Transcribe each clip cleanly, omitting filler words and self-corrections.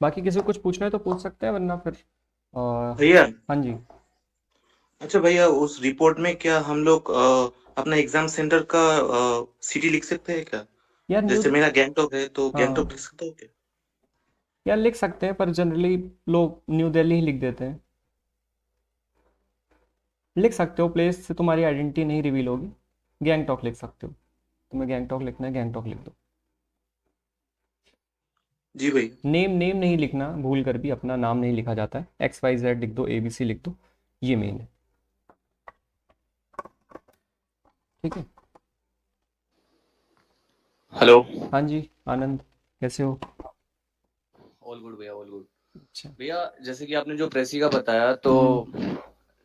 बाकी किसी को कुछ पूछना है तो पूछ सकते हैं, वरना फिर भैया। हाँ जी। अच्छा भैया, उस रिपोर्ट में क्या हम लोग अपना एग्जाम सेंटर का सिटी लिख सकते हैं क्या? यार न्यू जैसे मेरा गैंगटॉक है तो गैंगटॉक लिख हाँ, सकता हूँ क्या? यार लिख सकते हैं, पर जनरली लोग न्यू दिल्ली ही लिख देते हैं। लिख सकते हो, प्लेस से तुम्हारी आइडेंटिटी नहीं रिवील होगी। गैंगटॉक लिख सकते हो। तुम्हें गैंगटॉक लिखना है, गैंगटॉक लिख दो। जी भाई। नेम नेम नहीं लिखना, भूल कर भी अपना नाम नहीं लिखा जाता है। एक्स वाई जेड लिख दो, ए बी सी लिख दो। ये मेन है। ठीक है। हेलो। हाँ जी। आनंद, कैसे हो? ऑल गुड भैया, ऑल गुड। अच्छा। भैया जैसे कि आपने जो प्रेसी का बताया, तो हम्म।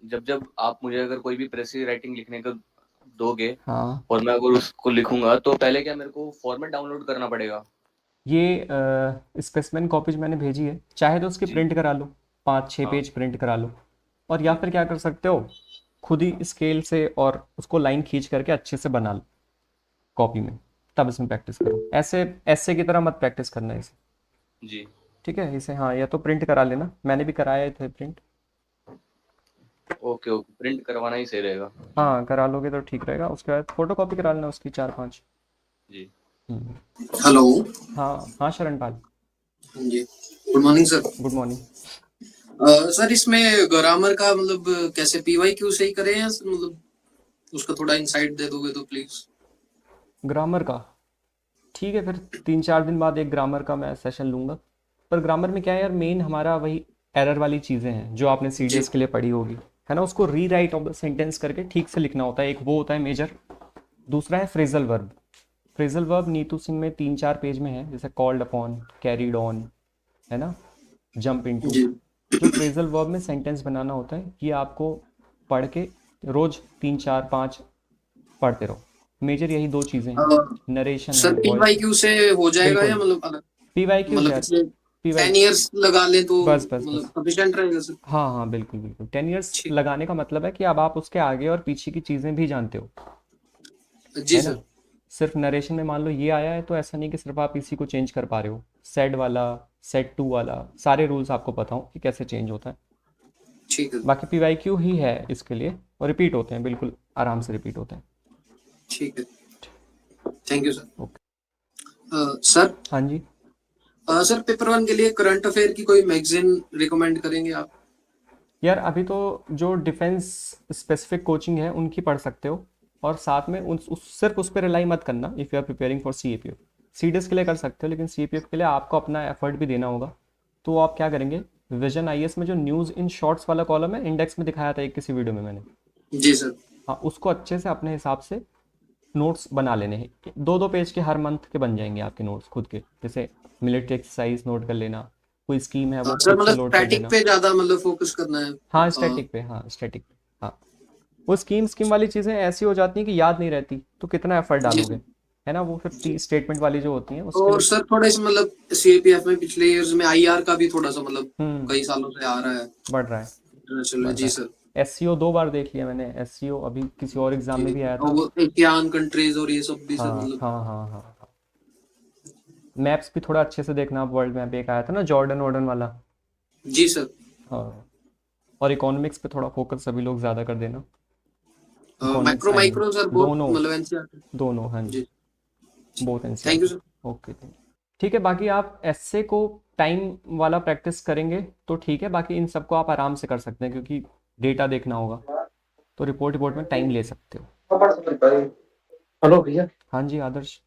जब जब आप मुझे अगर कोई भी प्रेसी राइटिंग लिखने को दोगे हाँ, और मैं अगर उसको लिखूंगा, तो पहले क्या मेरे को फॉर्मेट डाउनलोड करना पड़ेगा? ये स्पेसिमेन कॉपीज मैंने भेजी है, चाहे तो उसकी जी। प्रिंट करा लो। 5-6 पेज हाँ। प्रिंट करा लो। और या जी। फिर क्या कर सकते हो, खुद ही स्केल से और उसको लाइन खींच करके अच्छे से बना लो कॉपी में। तब इसमें प्रैक्टिस करो, ऐसे ऐसे की तरह मत प्रैक्टिस करना है इसे। जी। ठीक है, इसे हाँ, या तो प्रिंट करा लेना, मैंने भी कराए थे प्रिंट। ओके ओके, प्रिंट करवाना ही सही रहेगा। हाँ, करा लोगे तो ठीक रहेगा, उसके बाद फोटो कॉपी करा लेना उसकी 4-5। जी। हम्म। हेलो। हाँ हाँ, शरणपाल। जी, good morning sir. Good morning. Sir इसमें ग्रामर का मतलब कैसे पीवाई क्यू से ही करें या मतलब उसका थोड़ा इंसाइट दे दोगे तो प्लीज। ग्रामर का ठीक है, फिर 3-4 दिन बाद एक ग्रामर का मैं सेशन लूँगा। पर ग्रामर में क्या है यार, मेन हमारा वही एरर वाली चीज़ें हैं जो आपने सी डी जी। एस के लिए पढ़ी होगी, है ना। उसको री राइट ऑफ द सेंटेंस करके ठीक से लिखना होता है, एक वो होता है मेजर। दूसरा है phrasal verb. Phrasal verb Neetu Singh में 3-4 पेज में है, जैसे कॉल्ड अपॉन, कैरीड ऑन, है ना, जंप इनटू। जी। जो फ्रेजल वर्ब में सेंटेंस बनाना होता है, ये आपको पढ़ के रोज 3-4-5 पढ़ते रहो। मेजर यही 2 चीज़ें अ, हैं, नरेशन सर है, वॉइस पीवाई है। क्यू से हो जाएगा या बिल्कुल। मतलब अलग? पी वाई क्यूज मतलब यार। पिछले पी वाई 10 इयर्स लगा ले तो बस बस मतलब बस। सफिशिएंट रहेगा सर? हाँ हाँ, बिल्कुल बिल्कुल, 10 ईयर्स ठीक। लगाने का मतलब है कि अब आप उसके आगे और पीछे की चीज़ें भी जानते हो, जी है ना। सर। सिर्फ नरेशन में मान लो ये आया है, तो ऐसा नहीं कि सिर्फ आप इसी को चेंज कर पा रहे हो। सेड वाला, सेड टू वाला, सारे रूल्स आपको पता हो कि कैसे चेंज होता है। ठीक है। बाकी पी वाई क्यू ही है इसके लिए, और रिपीट होते हैं, बिल्कुल आराम से रिपीट होते हैं। ठीक है। Thank you sir. Okay. Sir. हाँ जी। सर पेपर वन के लिए करंट अफेयर की कोई मैगजीन रिकमेंड करेंगे आप? यार अभी तो जो डिफेंस स्पेसिफिक कोचिंग है उनकी पढ़ सकते हो। और साथ में सिर्फ उस पर रिलाई मत करना if you are preparing for C A P F. C D S के लिए कर सकते हो, लेकिन सी ए पी एफ के लिए आपको अपना एफर्ट भी देना होगा। तो आप क्या करेंगे, विजन आई एस में जो न्यूज़ इन शॉर्ट्स वाला कॉलम है, इंडेक्स में दिखाया था एक किसी वीडियो में मैंने। जी सर। हाँ, उसको अच्छे से अपने हिसाब से नोट्स बना लेने हैं, 2-2 पेज के हर मंथ के बन जाएंगे आपके नोट्स खुद के। जैसे मिलिट्री एक्सरसाइज नोट कर लेना, कोई स्कीम है वो सर खुद से मतलब लोड कर स्टैटिक लेना। पे ज्यादा मतलब फोकस करना है। हाँ स्टैटिक पे, हाँ स्टैटिक पे। हाँ, वो स्कीम स्कीम वाली चीज़ें ऐसी हो जाती हैं कि याद नहीं रहती, तो कितना एफर्ट जी डालोगे, सर। है ना। वो फिर स्टेटमेंट वाली जो होती हैं उसके और लिए। सर थोड़ा इस मतलब सीएपीएफ में पिछले इयर्स में आईआर का भी थोड़ा सा मतलब हम्म। कई सालों से आ रहा है बढ़ रहा है। इंटरनेशनल। बढ़ जी रहा है। सर। एस सी ओ 2 बार देख लिया मैंने, एस सी ओ अभी किसी और एग्जाम में जी। भी आया और था। वो एशियान कंट्रीज और ये सब भी सर हाँ मतलब। हाँ हाँ हाँ हाँ। मैप्स भी थोड़ा अच्छे से देखना, वर्ल्ड मैप एक आया था ना, जॉर्डन वॉर्डन वाला। जी सर। हाँ। और इकोनॉमिक्स पे थोड़ा फोकस सभी लोग ज़्यादा कर देना। इकोनॉमिक्स मैक्रो आएंगे। माइक्रो सर बहुत दोनों। मतलब एनसीईआरटी। दोनों हाँ जी। जी। Both thank you NCERT. Sir. Okay, thank you. ठीक है, बाकी आप एसए को टाइम वाला प्रैक्टिस करेंगे तो ठीक है, बाकी इन सबको आप आराम से कर सकते हैं क्योंकि डेटा देखना होगा। तो रिपोर्ट रिपोर्ट में टाइम ले सकते हो। हेलो भैया। हाँ जी आदर्श।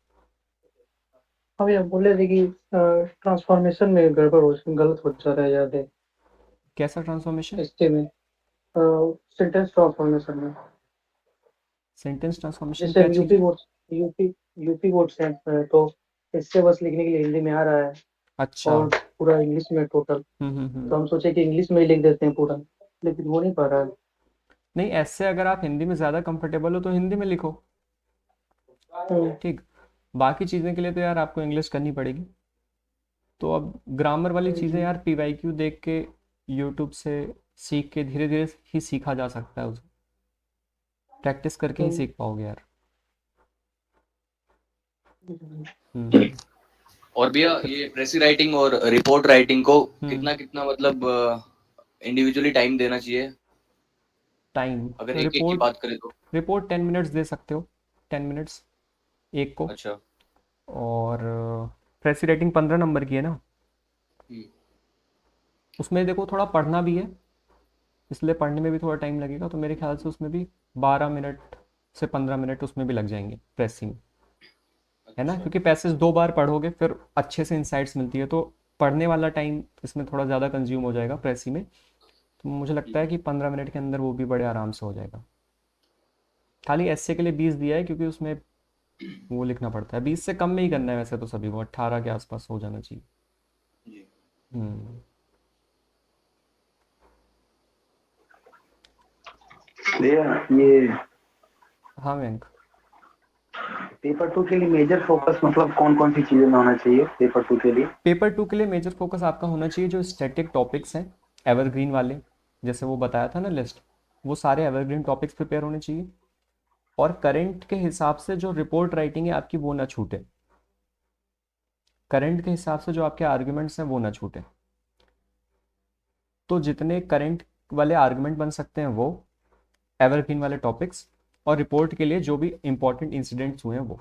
हाँ भैया, बोले थे कि ट्रांसफॉर्मेशन में गड़बड़ हो, गलत हो जा रहा है ज्यादा कैसा ट्रांसफॉर्मेशन? एसटे में, सेंटेंस ट्रांसफॉर्मेशन में। सेंटेंस ट्रांसफॉर्मेशन जैसे क्या अब चीज़? यूपी यूपी बोर्ड से तो इससे बस लिखने के लिए हिंदी में आ रहा है अच्छा। और पूरा इंग्लिश में टोटल। हम्म। तो हम सोचे कि इंग्लिश में ही लिख देते हैं पूरा, लेकिन हो नहीं पा रहा है। नहीं, ऐसे अगर आप हिंदी में ज़्यादा कंफर्टेबल हो तो हिंदी में लिखो। हम्म। ठीक। बाकी चीज़ें के लिए तो यार आपको इंग्लिश करनी पड़ेगी। तो अब ग्रामर वाली चीज़ें जी। यार पी वाई क्यू देख के, यूट्यूब से सीख के धीरे धीरे ही सीखा जा सकता है उसे। प्रैक्टिस करके ही हम्म। सीख पाओगे यार। हम्म। हम्म। और भैया ये प्रेसी राइटिंग और रिपोर्ट राइटिंग को हम्म। कितना कितना मतलब इंडिविजुअली टाइम देना चाहिए टाइम अगर एक एक की रिपोर्ट बात करें तो? रिपोर्ट 10 मिनट्स दे सकते हो, 10 मिनट्स एक को। अच्छा। और प्रेसी राइटिंग 15 नंबर की है ना, हम्म, उसमें देखो थोड़ा पढ़ना भी है, इसलिए पढ़ने में भी थोड़ा टाइम लगेगा, तो मेरे ख्याल से उसमें भी 12 मिनट से 15 मिनट उसमें भी लग जाएंगे प्रेसी में, है ना, अच्छा। क्योंकि पैसेज 2 बार पढ़ोगे फिर अच्छे से इंसाइट्स मिलती है, तो पढ़ने वाला टाइम इसमें थोड़ा ज़्यादा कंज्यूम हो जाएगा प्रेसी में, तो मुझे लगता है कि 15 मिनट के अंदर वो भी बड़े आराम से हो जाएगा। खाली एस्से के लिए 20 दिया है, क्योंकि उसमें वो लिखना पड़ता है, 20 से कम में ही करना है वैसे तो सभी को, 18 के आसपास हो जाना चाहिए। जी। हम्म। भैया ये हाँ बैंक। पेपर टू के लिए मेजर फोकस मतलब कौन कौन सी चीजों में होना चाहिए पेपर टू के लिए? पेपर 2 के लिए मेजर फोकस आपका होना चाहिए जो स्टैटिक टॉपिक्स हैं, एवरग्रीन वाले, जैसे वो बताया था ना लिस्ट, वो सारे एवरग्रीन टॉपिक्स प्रिपेयर होने चाहिए। और करंट के हिसाब से जो रिपोर्ट राइटिंग है आपकी वो ना छूटे, करंट के हिसाब से जो आपके आर्ग्यूमेंट्स हैं वो ना छूटे, तो जितने करंट वाले आर्ग्यूमेंट बन सकते हैं वो, एवरग्रीन वाले टॉपिक्स, और रिपोर्ट के लिए जो भी इंपॉर्टेंट इंसिडेंट्स हुए हैं वो,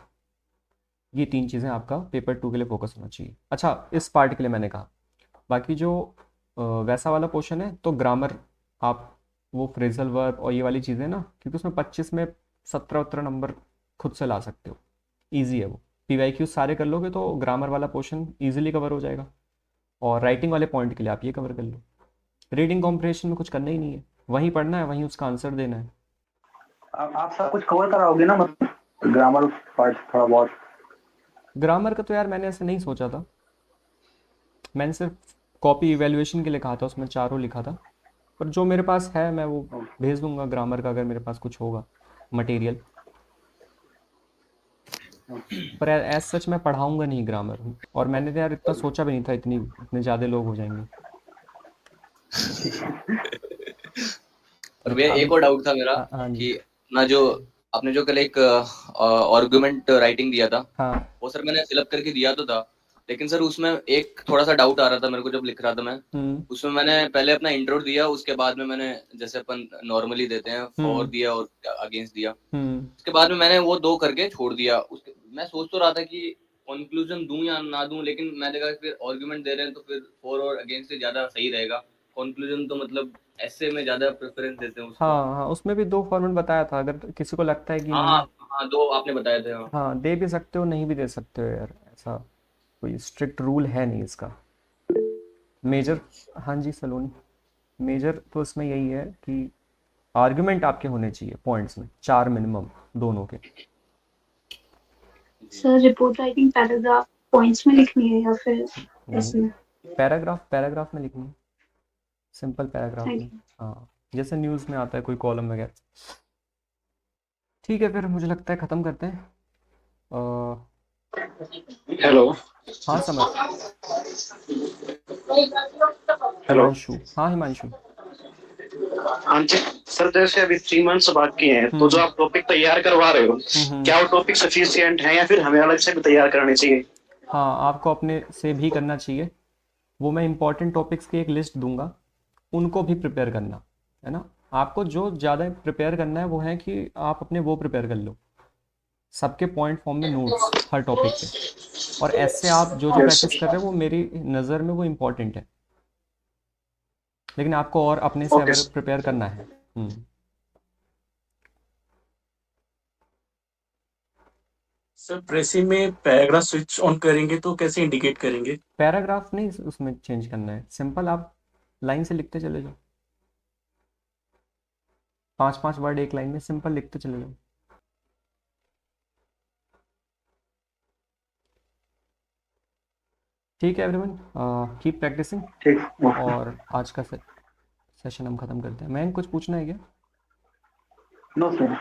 ये 3 चीज़ें आपका पेपर 2 के लिए फोकस होना चाहिए। अच्छा, इस पार्ट के लिए मैंने कहा, बाकी जो वैसा वाला पोर्शन है तो ग्रामर, आप वो फ्रेजल वर्ब और ये वाली चीज़ें ना, क्योंकि उसमें 25 में 17-17 नंबर खुद से ला सकते हो, ईजी है वो। पीवाईक्यू सारे कर लोगे तो ग्रामर वाला पोर्शन ईजिली कवर हो जाएगा, और राइटिंग वाले पॉइंट के लिए आप ये कवर कर लो। रीडिंग कॉम्प्रिहेंशन में कुछ करना ही नहीं है, वहीं पढ़ना है वहीं उसका आंसर देना है। आप सब कुछ कवर कराओगे ना, मतलब ग्रामर पार्ट थोड़ा बहुत? ग्रामर का तो यार मैंने ऐसे नहीं सोचा था, मैंने सिर्फ कॉपी इवेल्युएशन के लिए कहा था, उसमें चारों लिखा था, पर जो मेरे पास है मैं वो भेज दूंगा ग्रामर का, अगर मेरे पास कुछ होगा मटेरियल। पर एज सच मैं पढ़ाऊंगा नहीं ग्रामर, और मैंने तो यार इतना सोचा भी नहीं था इतने ज़्यादा लोग हो जाएंगे। और भैया एक और डाउट था मेरा हाँ जी। कि अपना जो आपने जो कल एक आर्गुमेंट राइटिंग दिया था, हाँ। वो सर मैंने फिलअप करके दिया तो था, लेकिन सर उसमें एक थोड़ा सा डाउट आ रहा था मेरे को जब लिख रहा था मैं। उसमें मैंने पहले अपना इंट्रो दिया, उसके बाद में मैंने जैसे अपन नॉर्मली देते हैं फॉर दिया और अगेंस्ट दिया, उसके बाद में मैंने वो 2 करके छोड़ दिया। उसके मैं सोच तो रहा था कि कंक्लूजन दूं या ना दूं, लेकिन मैं देखा फिर आर्गुमेंट दे रहे हैं तो फिर फॉर और अगेंस्ट से ज्यादा सही रहेगा। कंक्लूजन तो मतलब ऐसे में ज्यादा प्रेफरेंस देते हैं उसको। हाँ हाँ, उसमें भी 2 फॉर्मेट बताया था, अगर किसी को लगता है कि हाँ नहीं, हाँ हाँ, 2 आपने बताए थे। हाँ हाँ दे भी सकते हो नहीं भी दे सकते हो यार, ऐसा कोई स्ट्रिक्ट रूल है नहीं इसका। मेजर, हाँ जी सलोनी, मेजर तो इसमें यही है कि आर्गुमेंट आपके होने चाहिए पॉइंट्स में 4 मिनिमम दोनों के। Sir report writing paragraph points में लिखनी है या फिर ऐसे? पैराग्राफ पैराग्राफ में लिखनी है, सिंपल पैराग्राफ में। Thank you. हाँ, जैसे न्यूज़ में आता है कोई कॉलम वगैरह। ठीक है, फिर मुझे लगता है ख़त्म करते हैं। हेलो हाँ समझ। हेलो। हिमांशु, हाँ हिमांशु। हाँ जी सर, जैसे अभी 3 मंथ्स बाकी हैं, तो जो आप टॉपिक तैयार करवा रहे हो, क्या वो टॉपिक सफिशिएंट है या फिर हमें अलग से भी तैयार करने चाहिए? हाँ, आपको अपने से भी करना चाहिए, वो मैं इंपॉर्टेंट टॉपिक्स की एक लिस्ट दूंगा, उनको भी प्रिपेयर करना है ना। आपको जो ज़्यादा प्रिपेयर करना है वो है कि आप अपने वो प्रिपेयर कर लो, सबके पॉइंट फॉर्म में नोट्स हर टॉपिक के, और ऐसे आप जो जो यस प्रैक्टिस कर सर। रहे हो वो मेरी नज़र में वो इम्पॉर्टेंट है, लेकिन आपको और अपने से ओके अगर सर। प्रिपेयर करना है। सर प्रेसी में पैराग्राफ स्विच ऑन करेंगे तो कैसे इंडिकेट करेंगे? पैराग्राफ नहीं उसमें चेंज करना है, सिंपल आप लाइन से लिखते चले जाओ, 5-5 वर्ड एक लाइन में सिंपल लिखते चले जाओ। ठीक है एवरीवन, कीप प्रैक्टिसिंग, ठीक। और आज का सेशन हम ख़त्म करते हैं। मैं कुछ पूछना है क्या? No sir.